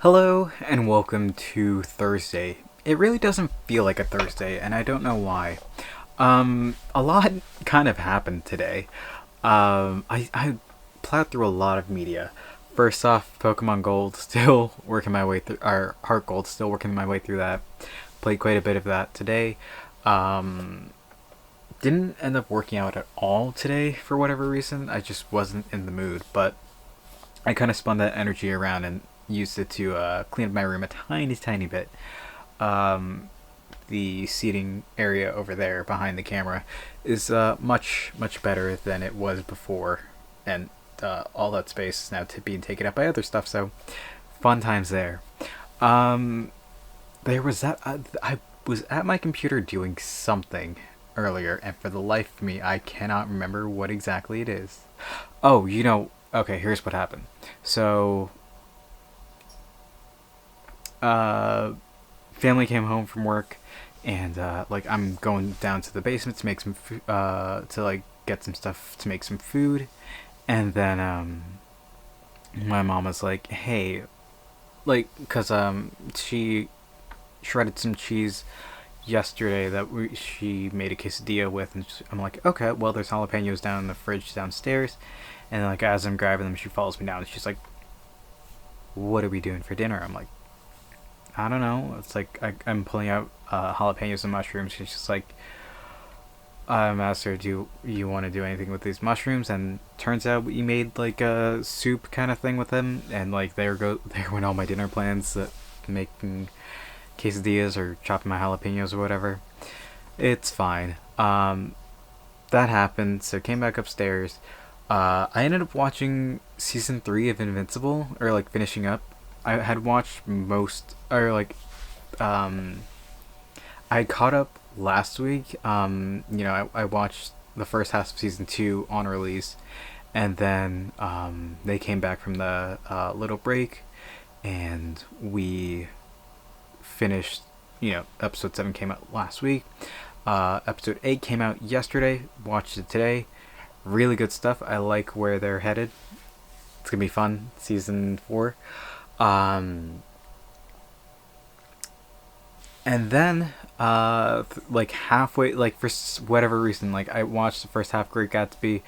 Hello and welcome to Thursday. It really doesn't feel like a Thursday, and I don't know why. A lot kind of happened today. I plowed through a lot of media. First off, Pokemon Gold, still working my way through, or Heart Gold, still working my way through that. Played quite a bit of that today. Um, didn't end up working out at all today for whatever reason. I just wasn't in the mood, but I kind of spun that energy around and used it to clean up my room a tiny, tiny bit. Um, the seating area over there behind the camera is much, much better than it was before, and all that space is now being taken up by other stuff. So, fun times there. Um, there was that I was at my computer doing something earlier, and for the life of me, I cannot remember what exactly it is. Oh, okay. Here's what happened. So, uh, family came home from work, and like I'm going down to the basement to make some to like get some stuff to make some food, and then my mom was like, "Hey," like, cause she shredded some cheese yesterday that she made a quesadilla with, and I'm like, okay, well, there's jalapenos down in the fridge downstairs, and like as I'm grabbing them, she follows me down, and she's like, "What are we doing for dinner?" I'm like, "I don't know." It's like I'm pulling out jalapenos and mushrooms. She's just like, "Master, do you want to do anything with these mushrooms?" And turns out we made like a soup kind of thing with them, and like there went all my dinner plans that making quesadillas or chopping my jalapenos or whatever. It's fine. That happened. So came back upstairs. I ended up watching season 3 of Invincible, or like finishing up. I had watched most, or like, um, I caught up last week. I watched the first half of season 2 on release, and then they came back from the little break, and we finished. Episode 7 came out last week. Episode 8 came out yesterday. Watched it today. Really good stuff. I like where they're headed. It's gonna be fun. Season 4. Um, and then, like halfway, like for whatever reason, like I watched the first half of Great Gatsby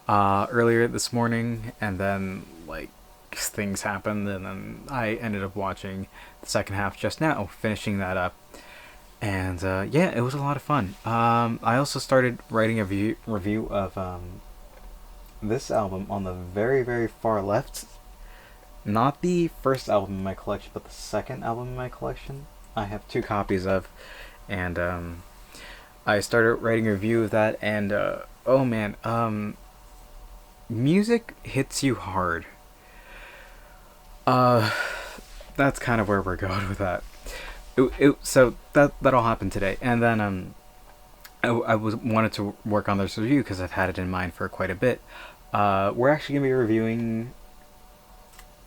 earlier this morning, and then like things happened, and then I ended up watching the second half just now, finishing that up. And yeah, it was a lot of fun. I also started writing a review of this album on the very, very far left. Not the first album in my collection, but the second album in my collection. I have two copies of, and I started writing a review of that. And oh man, music hits you hard. Uh, that's kind of where we're going with that. So that all happened today, and then I was wanted to work on this review because I've had it in mind for quite a bit. We're actually gonna be reviewing.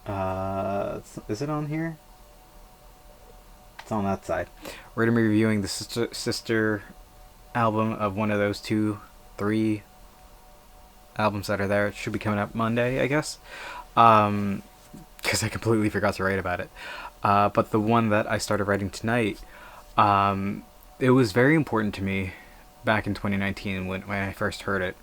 Is it on here? It's on that side. We're gonna be reviewing the sister album of one of those three albums that are there. It should be coming up Monday, I guess. Because I completely forgot to write about it. But the one that I started writing tonight, it was very important to me back in 2019 when I first heard it.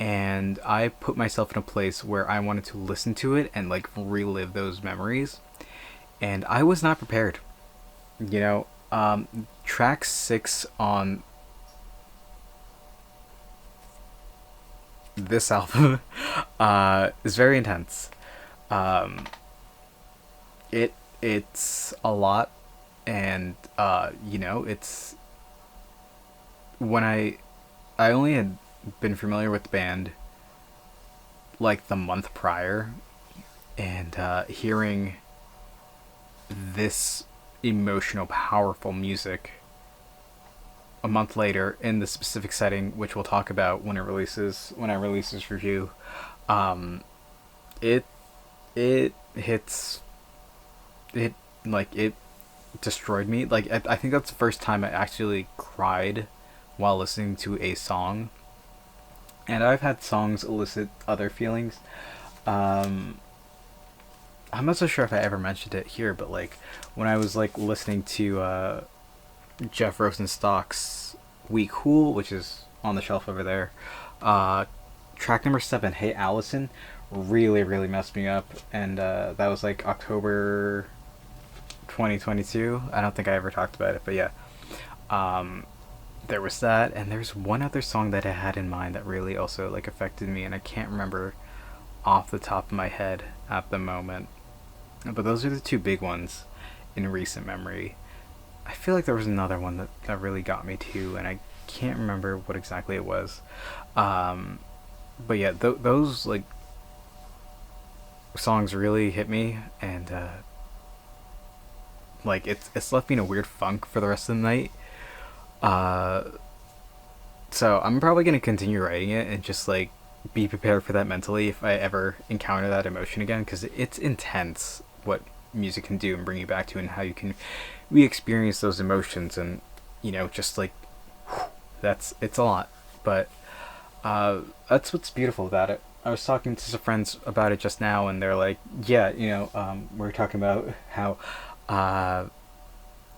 And I put myself in a place where I wanted to listen to it and like relive those memories. And I was not prepared. Track 6 on this album is very intense. Um, it's a lot, and it's when I only had been familiar with the band like the month prior, and hearing this emotional, powerful music a month later in the specific setting, which we'll talk about when I release this review, um, it it hits it like it destroyed me. Like I think that's the first time I actually cried while listening to a song, and I've had songs elicit other feelings. Um, I'm not so sure if I ever mentioned it here, but like when I was like listening to Jeff Rosenstock's We Cool, which is on the shelf over there, uh, track number 7, Hey Allison, really really messed me up, and that was like October 2022. I don't think I ever talked about it, but yeah. Um, there was that, and there's one other song that I had in mind that really also like affected me, and I can't remember off the top of my head at the moment. But those are the two big ones in recent memory. I feel like there was another one that really got me too, and I can't remember what exactly it was. Um, but yeah, those like songs really hit me, and like it's left me in a weird funk for the rest of the night. Uh, so I'm probably gonna continue writing it and just like be prepared for that mentally if I ever encounter that emotion again, because it's intense what music can do and bring you back to, and how you can re-experience those emotions, and just like it's a lot, but that's what's beautiful about it. I was talking to some friends about it just now, and they're like, yeah, we were talking about how uh,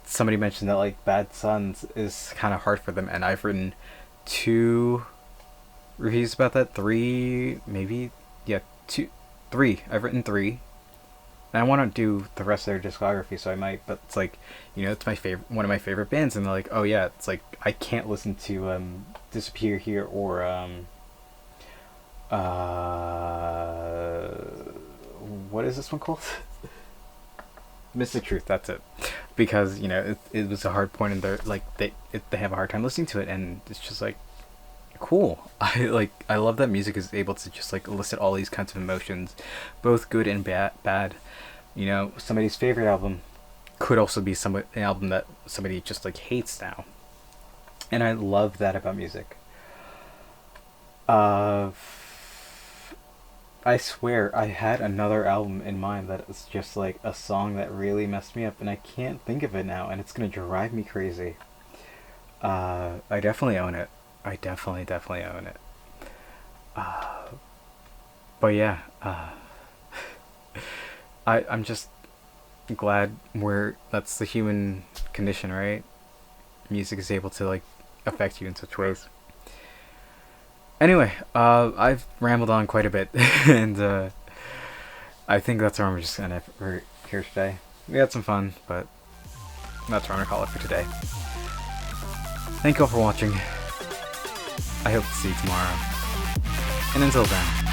somebody mentioned that like Bad Sons is kind of hard for them, and I've written two reviews about that, three maybe, yeah, two, three. I've written three, and I want to do the rest of their discography, so I might. But it's like, it's my favorite, one of my favorite bands, and they're like, oh yeah, it's like I can't listen to Disappear Here or uh, what is this one called? Mystic Truth. That's it, because it was a hard point in their like they have a hard time listening to it, and it's just like cool. I love that music is able to just like elicit all these kinds of emotions, both good and bad. Somebody's favorite album could also be an album that somebody just like hates now, and I love that about music. Uh, I swear I had another album in mind that is just like a song that really messed me up, and I can't think of it now, and it's gonna drive me crazy. I definitely own it. I definitely own it. Uh, but yeah, I'm just glad that's the human condition, right? Music is able to like affect you in such ways. Anyway, I've rambled on quite a bit, and I think that's where I'm just gonna for here today. We had some fun, but that's where I'm gonna call it for today. Thank you all for watching. I hope to see you tomorrow. And until then,